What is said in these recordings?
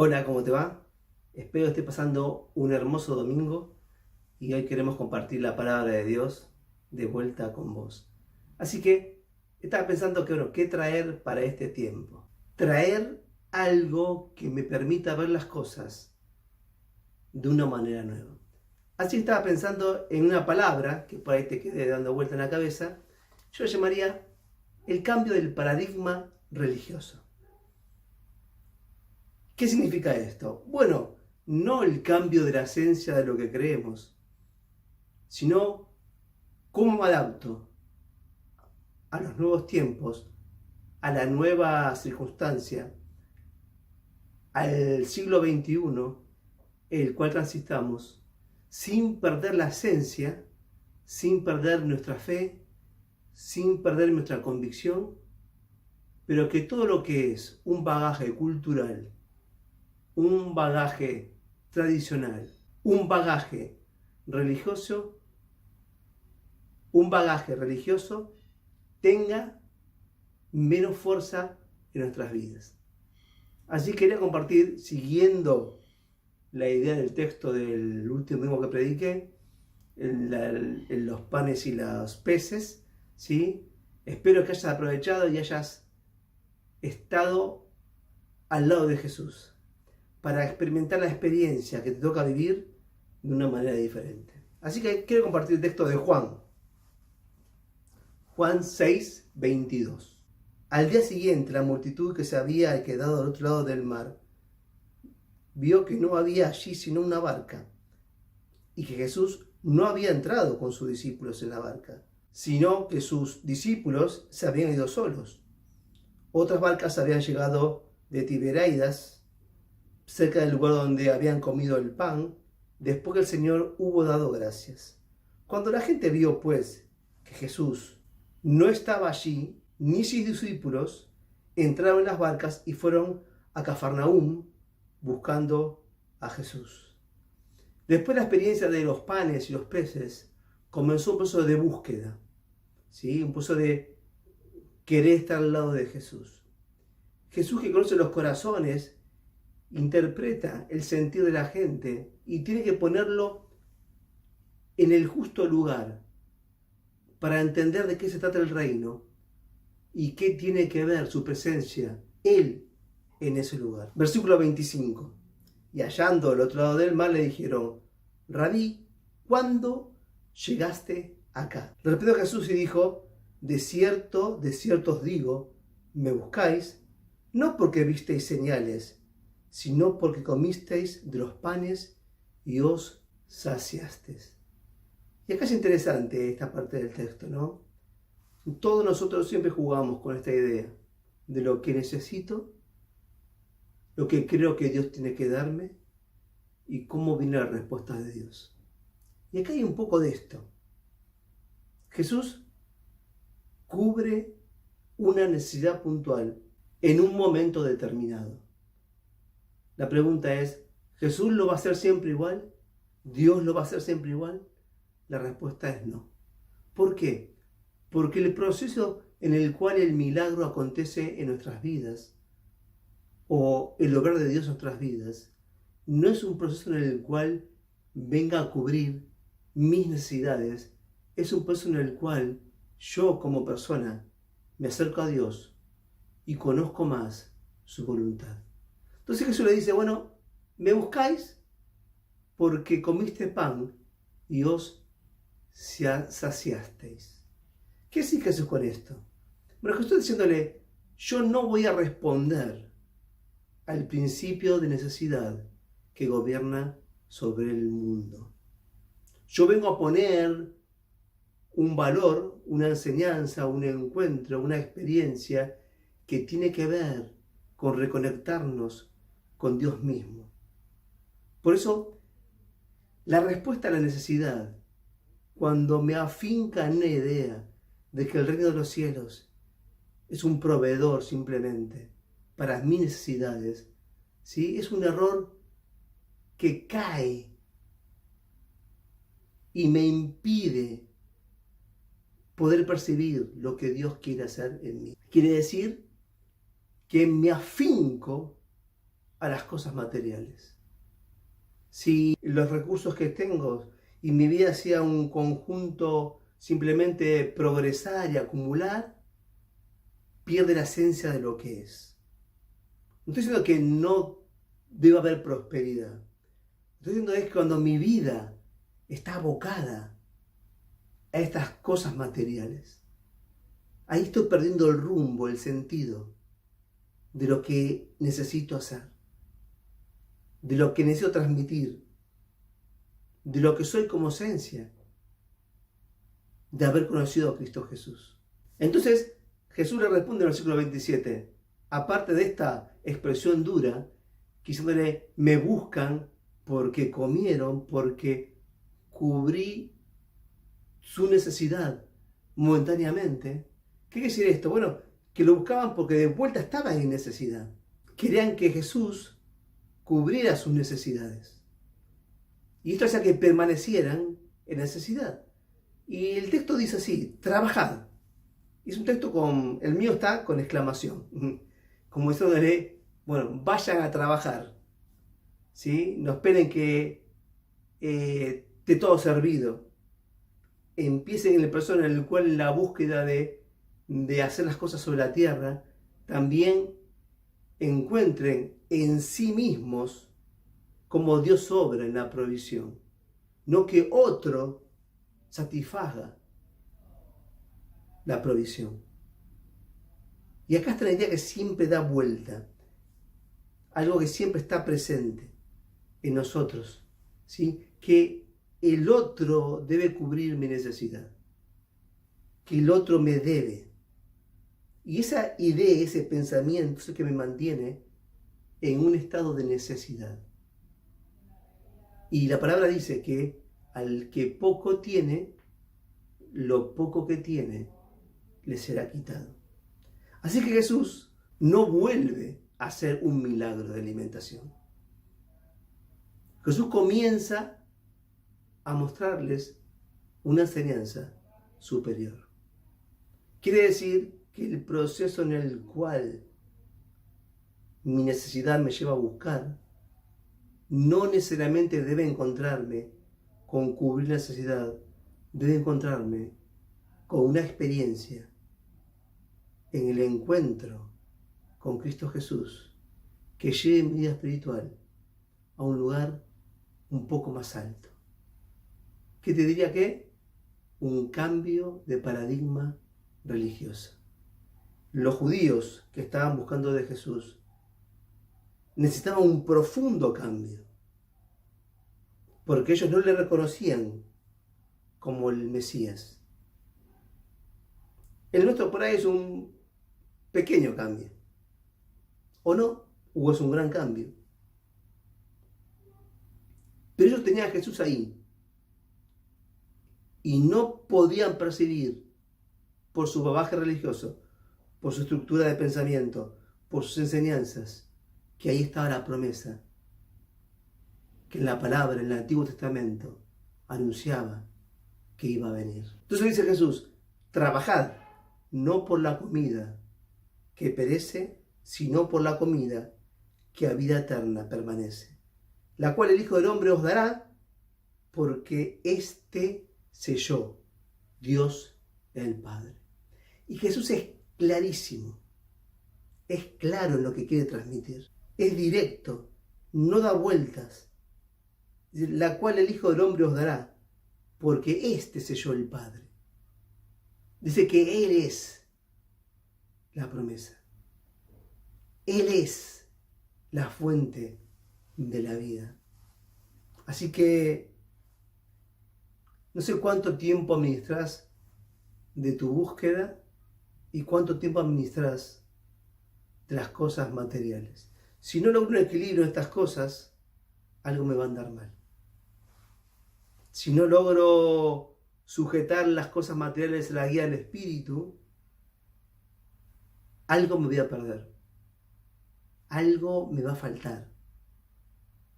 Hola, ¿cómo te va? Espero que estés pasando un hermoso domingo y hoy queremos compartir la palabra de Dios de vuelta con vos. Así que estaba pensando que, ¿qué traer para este tiempo? Traer algo que me permita ver las cosas de una manera nueva. Así que estaba pensando en una palabra que por ahí te quede dando vuelta en la cabeza. Yo la llamaría el cambio del paradigma religioso. ¿Qué significa esto? Bueno, no el cambio de la esencia de lo que creemos, sino cómo me adapto a los nuevos tiempos, a la nueva circunstancia, al siglo XXI, el cual transitamos, sin perder la esencia, sin perder nuestra fe, sin perder nuestra convicción, pero que todo lo que es un bagaje cultural, un bagaje tradicional, un bagaje religioso, tenga menos fuerza en nuestras vidas. Así quería compartir, siguiendo la idea del texto del último domingo que prediqué, en los panes y los peces, ¿sí? Espero que hayas aprovechado y hayas estado al lado de Jesús para experimentar la experiencia que te toca vivir de una manera diferente. Así que quiero compartir el texto de Juan 6, 22. Al día siguiente, la multitud que se había quedado al otro lado del mar vio que no había allí sino una barca y que Jesús no había entrado con sus discípulos en la barca, sino que sus discípulos se habían ido solos. Otras barcas habían llegado de Tibereidas, cerca del lugar donde habían comido el pan, después que el Señor hubo dado gracias. Cuando la gente vio, pues, que Jesús no estaba allí, ni sus discípulos, entraron en las barcas y fueron a Cafarnaúm buscando a Jesús. Después de la experiencia de los panes y los peces, comenzó un proceso de búsqueda, ¿sí? Un proceso de querer estar al lado de Jesús. Jesús, que conoce los corazones, interpreta el sentir de la gente y tiene que ponerlo en el justo lugar para entender de qué se trata el reino y qué tiene que ver su presencia, Él, en ese lugar. Versículo 25. Y hallando al otro lado del mar le dijeron: Rabí, ¿cuándo llegaste acá? Respondió Jesús y dijo: de cierto os digo, me buscáis, no porque visteis señales, sino porque comisteis de los panes y os saciasteis. Y acá es interesante esta parte del texto, ¿no? Todos nosotros siempre jugamos con esta idea de lo que necesito, lo que creo que Dios tiene que darme y cómo viene la respuesta de Dios. Y acá hay un poco de esto. Jesús cubre una necesidad puntual en un momento determinado. La pregunta es, ¿Jesús lo va a hacer siempre igual? ¿Dios lo va a hacer siempre igual? La respuesta es no. ¿Por qué? Porque el proceso en el cual el milagro acontece en nuestras vidas, o el obrar de Dios en nuestras vidas, no es un proceso en el cual venga a cubrir mis necesidades, es un proceso en el cual yo como persona me acerco a Dios y conozco más su voluntad. Entonces Jesús le dice, bueno, me buscáis porque comiste pan y os saciasteis. ¿Qué dice Jesús con esto? Bueno, Jesús está diciéndole, yo no voy a responder al principio de necesidad que gobierna sobre el mundo. Yo vengo a poner un valor, una enseñanza, un encuentro, una experiencia que tiene que ver con reconectarnos con Dios mismo. Por eso, la respuesta a la necesidad, cuando me afinca en la idea de que el reino de los cielos es un proveedor simplemente para mis necesidades, ¿sí? Es un error que cae y me impide poder percibir lo que Dios quiere hacer en mí. Quiere decir que me afinco a las cosas materiales. Si los recursos que tengo y mi vida sea un conjunto simplemente progresar y acumular, pierde la esencia de lo que es. No estoy diciendo que no deba haber prosperidad. Estoy diciendo es que cuando mi vida está abocada a estas cosas materiales, ahí estoy perdiendo el rumbo, el sentido de lo que necesito hacer, de lo que necesito transmitir, de lo que soy como esencia, de haber conocido a Cristo Jesús. Entonces, Jesús le responde en el versículo 27, aparte de esta expresión dura, diciéndole, me buscan porque comieron, porque cubrí su necesidad momentáneamente. ¿Qué quiere decir esto? Bueno, que lo buscaban porque de vuelta estaban en necesidad. Querían que Jesús cubriera sus necesidades. Y esto hacía que permanecieran en necesidad. Y el texto dice así, trabajad. Y es un texto el mío está con exclamación. Como diciéndole, bueno, vayan a trabajar. ¿Sí? No esperen que esté todo servido. Empiecen en el proceso en el cual la búsqueda de hacer las cosas sobre la tierra, también encuentren en sí mismos como Dios obra en la provisión. No que otro satisfaga la provisión. Y acá está la idea que siempre da vuelta. Algo que siempre está presente en nosotros. ¿Sí? Que el otro debe cubrir mi necesidad. Que el otro me debe. Y esa idea, ese pensamiento es el que me mantiene en un estado de necesidad. Y la palabra dice que al que poco tiene, lo poco que tiene le será quitado. Así que Jesús no vuelve a hacer un milagro de alimentación. Jesús comienza a mostrarles una enseñanza superior. Quiere decir que el proceso en el cual mi necesidad me lleva a buscar, no necesariamente debe encontrarme con cubrir la necesidad, debe encontrarme con una experiencia en el encuentro con Cristo Jesús que lleve mi vida espiritual a un lugar un poco más alto. ¿Qué te diría que? Un cambio de paradigma religioso. Los judíos que estaban buscando de Jesús necesitaban un profundo cambio, porque ellos no le reconocían como el Mesías. El nuestro por ahí es un pequeño cambio, ¿o no? O es un gran cambio. Pero ellos tenían a Jesús ahí y no podían percibir por su bagaje religioso, por su estructura de pensamiento, por sus enseñanzas, que ahí estaba la promesa, que en la palabra, en el Antiguo Testamento, anunciaba que iba a venir. Entonces dice Jesús, trabajad, no por la comida que perece, sino por la comida que a vida eterna permanece, la cual el Hijo del Hombre os dará, porque éste selló Dios el Padre. Y Jesús es clarísimo, es claro en lo que quiere transmitir, es directo, no da vueltas, la cual el Hijo del Hombre os dará, porque éste selló el Padre. Dice que Él es la promesa, Él es la fuente de la vida. Así que no sé cuánto tiempo administras de tu búsqueda y cuánto tiempo administras de las cosas materiales. Si no logro un equilibrio en estas cosas, algo me va a andar mal. Si no logro sujetar las cosas materiales a la guía del Espíritu, algo me voy a perder. Algo me va a faltar.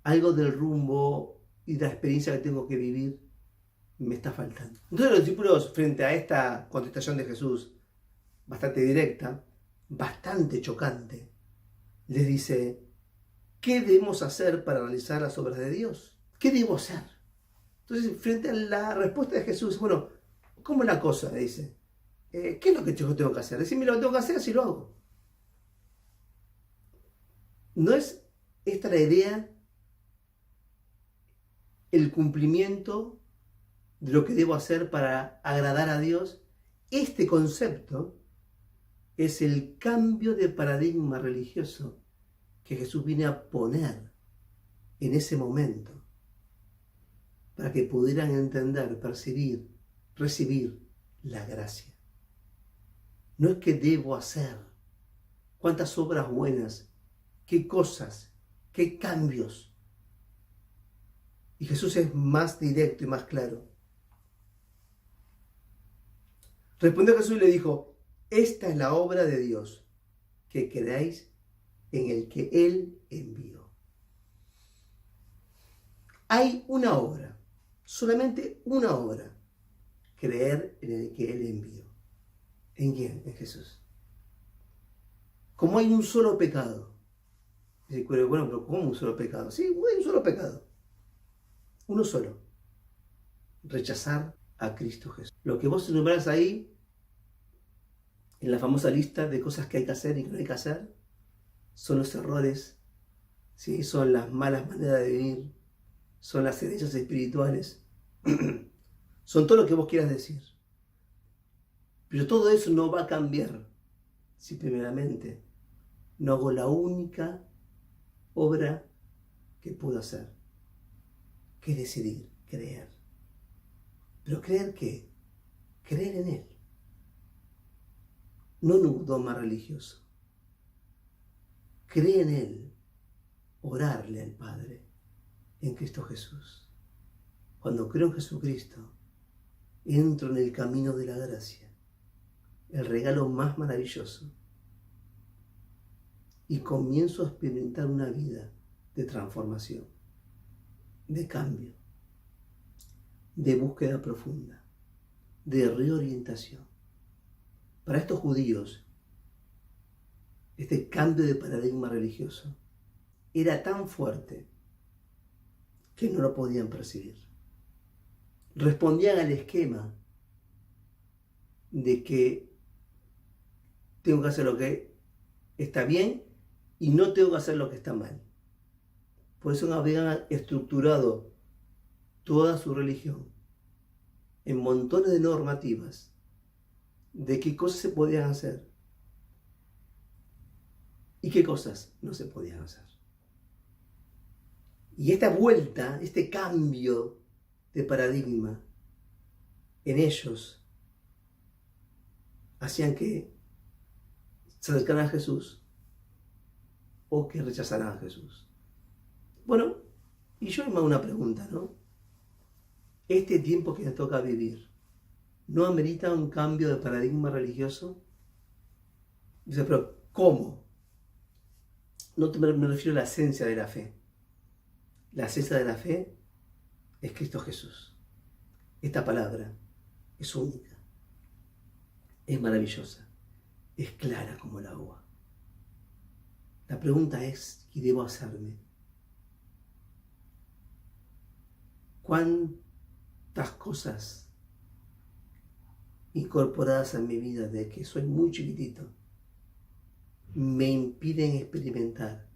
Algo del rumbo y de la experiencia que tengo que vivir me está faltando. Entonces los discípulos, frente a esta contestación de Jesús, bastante directa, bastante chocante, les dice, ¿qué debemos hacer para realizar las obras de Dios? ¿Qué debo hacer? Entonces, frente a la respuesta de Jesús, bueno, ¿cómo es la cosa? Dice, ¿qué es lo que yo tengo que hacer? Decime lo que tengo que hacer, así lo hago. ¿No es esta la idea, el cumplimiento de lo que debo hacer para agradar a Dios? Este concepto es el cambio de paradigma religioso que Jesús viene a poner en ese momento para que pudieran entender, percibir, recibir la gracia. No es que debo hacer cuántas obras buenas, qué cosas, qué cambios. Y Jesús es más directo y más claro. Respondió Jesús y le dijo, esta es la obra de Dios, que creáis en el que Él envió. Hay una obra, solamente una obra, creer en el que Él envió. ¿En quién? En Jesús. Como hay un solo pecado. Dice, bueno, pero ¿cómo un solo pecado? Sí, hay un solo pecado. Uno solo. Rechazar a Cristo Jesús. Lo que vos enumerás ahí, en la famosa lista de cosas que hay que hacer y que no hay que hacer, son los errores, ¿sí? Son las malas maneras de vivir, son las herencias espirituales, son todo lo que vos quieras decir. Pero todo eso no va a cambiar si primeramente no hago la única obra que puedo hacer, que es decidir, creer. ¿Pero creer qué? Creer en Él. No en un dogma religioso. Cree en Él, orarle al Padre en Cristo Jesús. Cuando creo en Jesucristo, entro en el camino de la gracia, el regalo más maravilloso, y comienzo a experimentar una vida de transformación, de cambio, de búsqueda profunda, de reorientación. Para estos judíos, este cambio de paradigma religioso era tan fuerte que no lo podían percibir. Respondían al esquema de que tengo que hacer lo que está bien y no tengo que hacer lo que está mal. Por eso habían estructurado toda su religión en montones de normativas de qué cosas se podían hacer y qué cosas no se podían hacer. Y esta vuelta, este cambio de paradigma en ellos, hacían que se acercaran a Jesús o que rechazaran a Jesús. Bueno, y yo me hago una pregunta, ¿no? Este tiempo que nos toca vivir, ¿no amerita un cambio de paradigma religioso? Dice, pero ¿cómo? No me refiero a la esencia de la fe. La esencia de la fe es Cristo Jesús. Esta palabra es única, es maravillosa, es clara como el agua. La pregunta es, ¿qué debo hacerme? ¿Cuántas cosas incorporadas en mi vida desde que soy muy chiquitito me impiden experimentar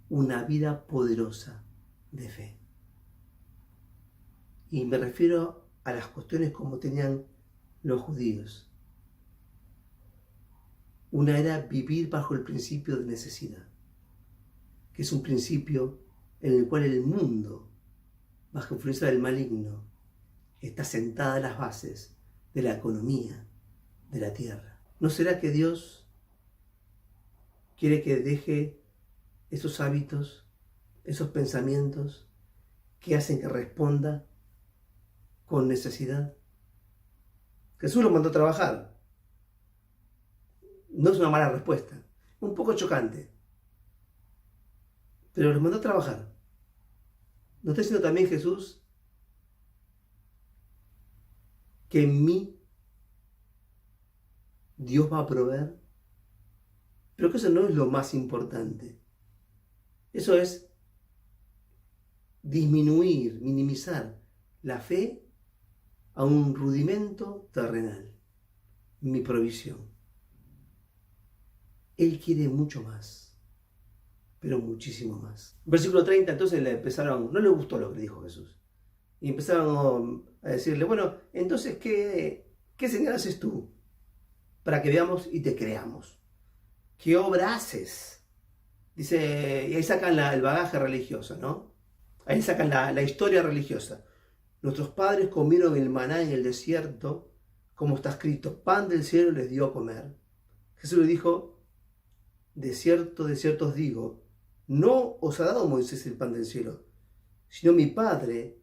una vida poderosa de fe? Y me refiero a las cuestiones como tenían los judíos. Una era vivir bajo el principio de necesidad, que es un principio en el cual el mundo, bajo influencia del maligno, está sentada en las bases de la economía de la tierra. ¿No será que Dios quiere que deje esos hábitos, esos pensamientos que hacen que responda con necesidad? Jesús lo mandó a trabajar. No es una mala respuesta, un poco chocante, pero los mandó a trabajar. ¿No está diciendo también Jesús que en mí Dios va a proveer? Pero que eso no es lo más importante. Eso es disminuir, minimizar la fe a un rudimento terrenal, mi provisión. Él quiere mucho más, pero muchísimo más. Versículo 30, entonces no le gustó lo que dijo Jesús. Y empezaron a decirle, bueno, entonces, ¿qué señal haces tú para que veamos y te creamos? ¿Qué obra haces? Dice, y ahí sacan el bagaje religioso, ¿no? Ahí sacan la historia religiosa. Nuestros padres comieron el maná en el desierto, como está escrito, pan del cielo les dio a comer. Jesús le dijo, de cierto os digo, no os ha dado Moisés el pan del cielo, sino mi Padre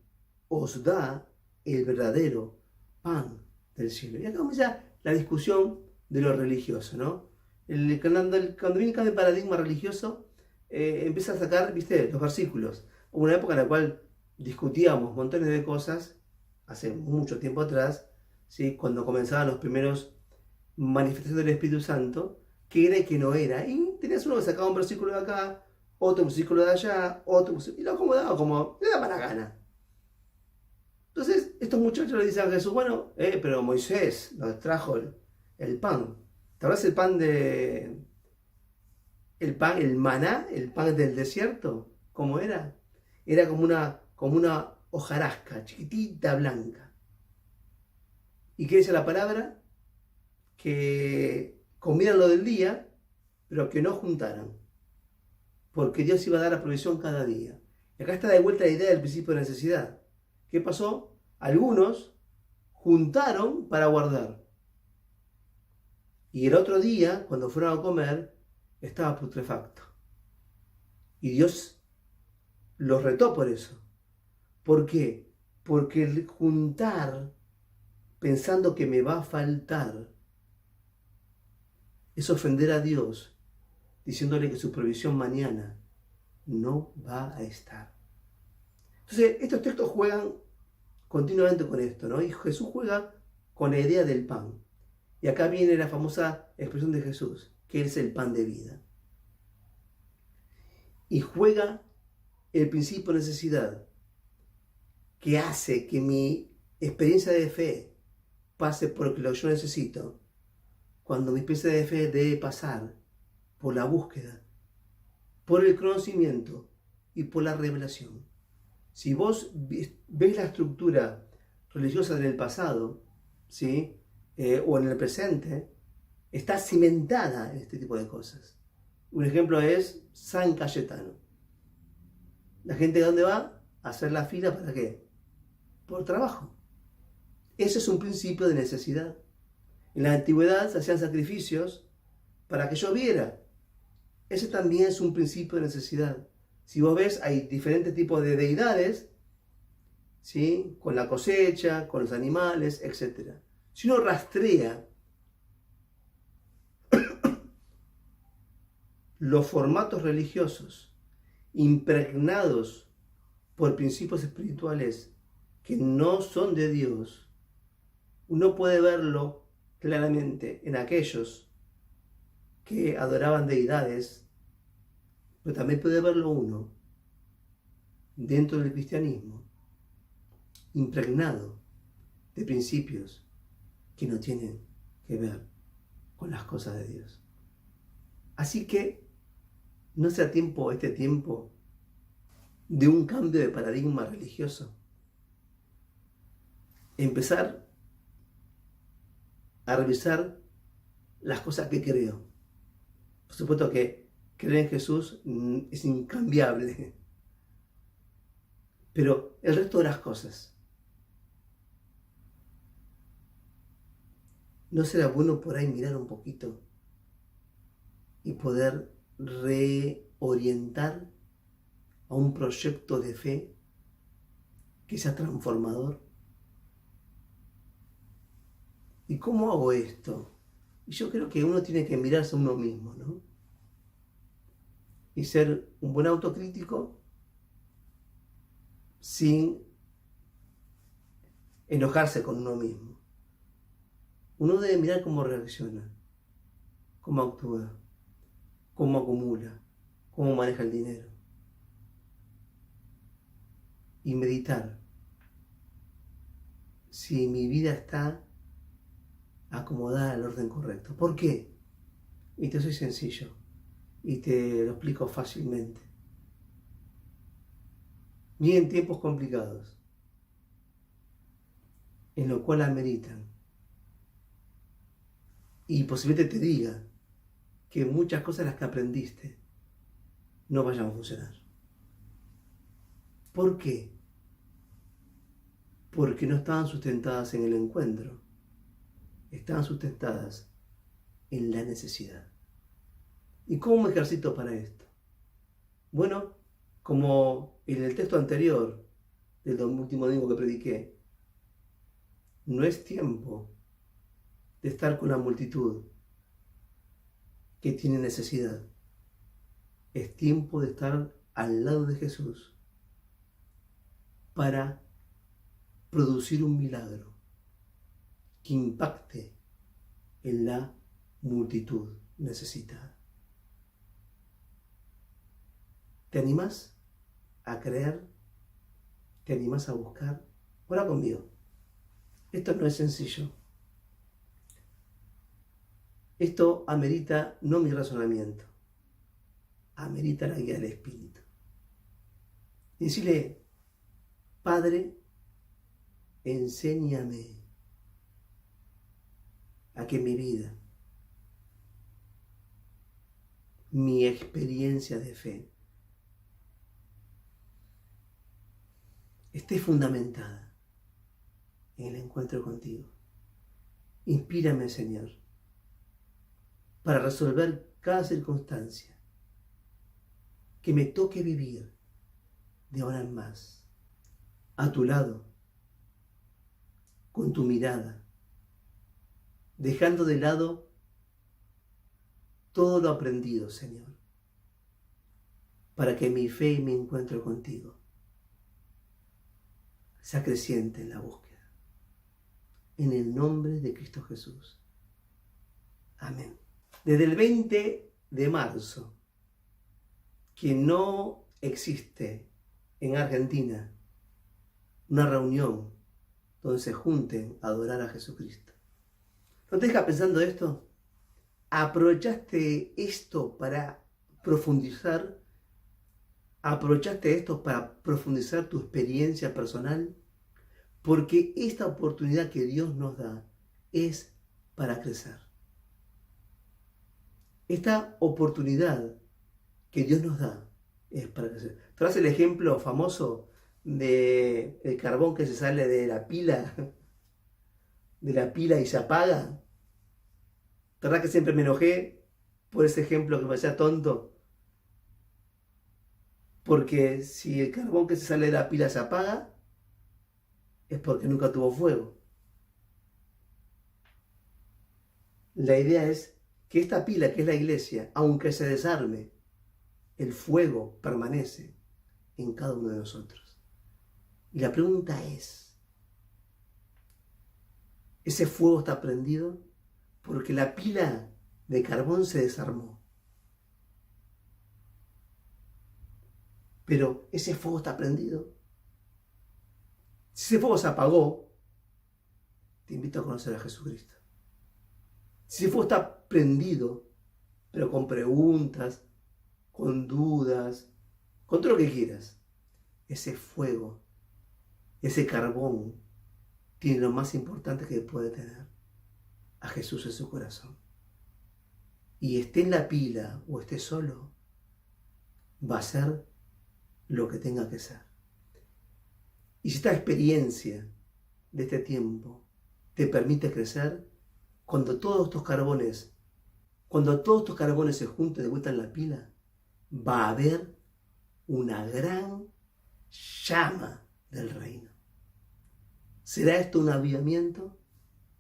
os da el verdadero pan del cielo. Y acá comienza la discusión de lo religioso, ¿no? Cuando viene el paradigma religioso, empieza a sacar, viste, los versículos. Hubo una época en la cual discutíamos montones de cosas, hace mucho tiempo atrás, ¿sí? Cuando comenzaban los primeros manifestaciones del Espíritu Santo, qué era y qué no era. Y tenías uno que sacaba un versículo de acá, otro versículo de allá, y lo acomodaba como le daba la gana. Entonces, estos muchachos le dicen a Jesús, bueno, pero Moisés nos trajo el pan. ¿Te acuerdas el maná, el pan del desierto? ¿Cómo era? Era como una hojarasca, chiquitita, blanca. ¿Y qué dice la palabra? Que comieran lo del día, pero que no juntaran. Porque Dios iba a dar la provisión cada día. Y acá está de vuelta la idea del principio de necesidad. ¿Qué pasó? Algunos juntaron para guardar. Y el otro día, cuando fueron a comer, estaba putrefacto. Y Dios los retó por eso. ¿Por qué? Porque el juntar pensando que me va a faltar es ofender a Dios, diciéndole que su provisión mañana no va a estar. Entonces, estos textos juegan continuamente con esto, ¿no? Y Jesús juega con la idea del pan. Y acá viene la famosa expresión de Jesús, que Él es el pan de vida. Y juega el principio de necesidad, que hace que mi experiencia de fe pase por lo que yo necesito, cuando mi experiencia de fe debe pasar por la búsqueda, por el conocimiento y por la revelación. Si vos ves la estructura religiosa del pasado, ¿sí? O en el presente, está cimentada en este tipo de cosas. Un ejemplo es San Cayetano. La gente ¿de dónde va? A hacer la fila, ¿para qué? Por trabajo. Ese es un principio de necesidad. En la antigüedad se hacían sacrificios para que lloviera. Ese también es un principio de necesidad. Si vos ves, hay diferentes tipos de deidades, ¿sí? Con la cosecha, con los animales, etc. Si uno rastrea los formatos religiosos impregnados por principios espirituales que no son de Dios, uno puede verlo claramente en aquellos que adoraban deidades, pero también puede verlo uno dentro del cristianismo, impregnado de principios que no tienen que ver con las cosas de Dios. Así que no sea este tiempo de un cambio de paradigma religioso. Empezar a revisar las cosas que creo. Por supuesto que creer en Jesús es incambiable, pero el resto de las cosas, ¿no será bueno por ahí mirar un poquito y poder reorientar a un proyecto de fe que sea transformador? ¿Y cómo hago esto? Y yo creo que uno tiene que mirarse a uno mismo, ¿no? Y ser un buen autocrítico sin enojarse con uno mismo. Uno debe mirar cómo reacciona, cómo actúa, cómo acumula, cómo maneja el dinero. y meditar si mi vida está acomodada al orden correcto. ¿Por qué? Y te soy sencillo y te lo explico fácilmente. Ni en tiempos complicados, en lo cual ameritan. Y posiblemente te diga que muchas cosas las que aprendiste no vayan a funcionar. ¿Por qué? Porque no estaban sustentadas en el encuentro, estaban sustentadas en la necesidad. ¿Y cómo me ejercito para esto? Bueno, como en el texto anterior del último domingo que prediqué, no es tiempo de estar con la multitud que tiene necesidad. Es tiempo de estar al lado de Jesús para producir un milagro que impacte en la multitud necesitada. ¿Te animas a creer? ¿Te animas a buscar? Ora conmigo. Esto no es sencillo. Esto amerita no mi razonamiento, amerita la guía del Espíritu. Y decirle, Padre, enséñame a que mi vida, mi experiencia de fe, esté fundamentada en el encuentro contigo. Inspírame, Señor, para resolver cada circunstancia que me toque vivir de ahora en más, a tu lado, con tu mirada, dejando de lado todo lo aprendido, Señor, para que mi fe y mi encuentro contigo sea creciente en la búsqueda. En el nombre de Cristo Jesús. Amén. Desde el 20 de marzo, que no existe en Argentina una reunión donde se junten a adorar a Jesucristo. ¿No te dejas pensando esto? ¿Aprovechaste esto para profundizar? ¿Aprovechaste esto para profundizar tu experiencia personal? Porque esta oportunidad que Dios nos da es para crecer. Esta oportunidad que Dios nos da es para crecer. ¿Traes el ejemplo famoso del carbón que se sale de la pila y se apaga? ¿Verdad que siempre me enojé por ese ejemplo que me hacía tonto? Porque si el carbón que se sale de la pila se apaga, es porque nunca tuvo fuego. La idea es que esta pila, que es la iglesia, aunque se desarme, el fuego permanece en cada uno de nosotros. Y la pregunta es, ¿ese fuego está prendido? Porque la pila de carbón se desarmó. Pero ese fuego está prendido. Si ese fuego se apagó, te invito a conocer a Jesucristo. Si ese fuego está prendido, pero con preguntas, con dudas, con todo lo que quieras, ese fuego, ese carbón, tiene lo más importante que puede tener: a Jesús en su corazón. Y esté en la pila o esté solo, va a ser lo que tenga que ser. Y si esta experiencia de este tiempo te permite crecer, cuando todos estos carbones se junten de vuelta en la pila, va a haber una gran llama del reino. ¿Será esto un avivamiento?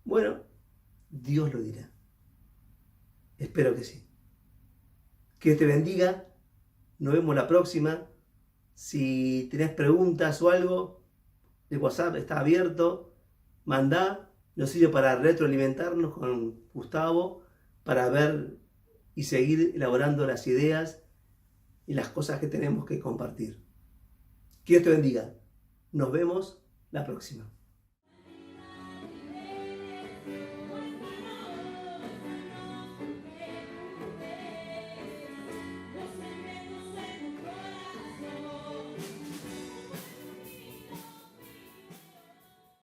Bueno, Dios lo dirá. Espero que sí. Que Dios te bendiga. Nos vemos la próxima. Si tenés preguntas o algo, el WhatsApp está abierto. Mandá. Nos sirve para retroalimentarnos con Gustavo, para ver y seguir elaborando las ideas y las cosas que tenemos que compartir. Que Dios te bendiga. Nos vemos la próxima.